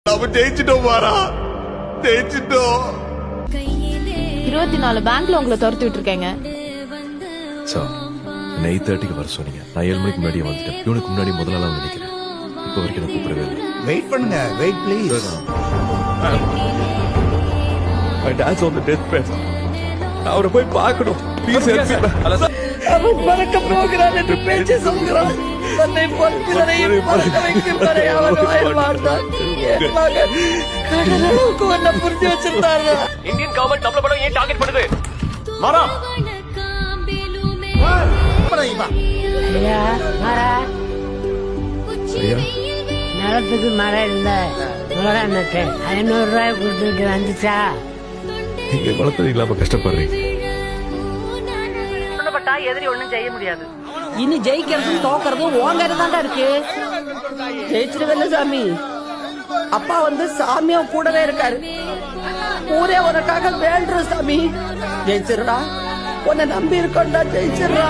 நாம ஜெயிச்சிட்டோம் மாறா, ஜெயிச்சிட்டோம். 24 பேங்க்ல உங்களை துரத்தி விட்டுருக்கேங்க. சார், 8:30க்கு வர சொன்னீங்க. நான் 7 மணிக்கு முன்னாடியே வந்துட்டேன். இவனுக்கு முன்னாடி முதல்ல வந்து நினைக்கிறேன். இப்போ வரைக்கும் நான் கூப்பிடவே இல்லை. வெயிட் பண்ணுங்க, wait please. My dad's on the deathbed. நான் அவரை போய் பார்க்கணும். Please help me. அவன் பறக்க போகிறான் என்று பேச்சு சொல்கிறான். தன்னை பொறுப்பினரையும் பறக்க வைக்கும் வரை அவன் வாழ மாட்டான். என் மகன் கடலளவுக்கு உன்னை புரிஞ்சு வச்சிருந்தாங்க. இந்தியன் கவர்மெண்ட் நம்மள படம் ஏன் டார்கெட் பண்ணுது? மாறா ஐயா, மாறா, ஐயா, நிலத்துக்கு மரம் இல்ல, நூறானத்து 500 ரூபாய் கொடுத்துட்டு வந்துச்சா? நீங்க வளர்த்தது இல்லாம கஷ்டப்படுறீங்க. சொல்லப்பட்டா எதிரி ஒண்ணும் செய்ய முடியாது. இனி ஜெயிக்கிறதும் தோக்கறதும் உங்க தாண்டா இருக்கு. ஜெயிச்சிருவல்ல சாமி. அப்பா வந்து சாமியா கூடவே இருக்காரு. ஊரே உனக்காக வேண்டுற சாமி. ஜெயிச்சிருடா, உன்னை நம்பி இருக்கோண்டா, ஜெயிச்சிருடா.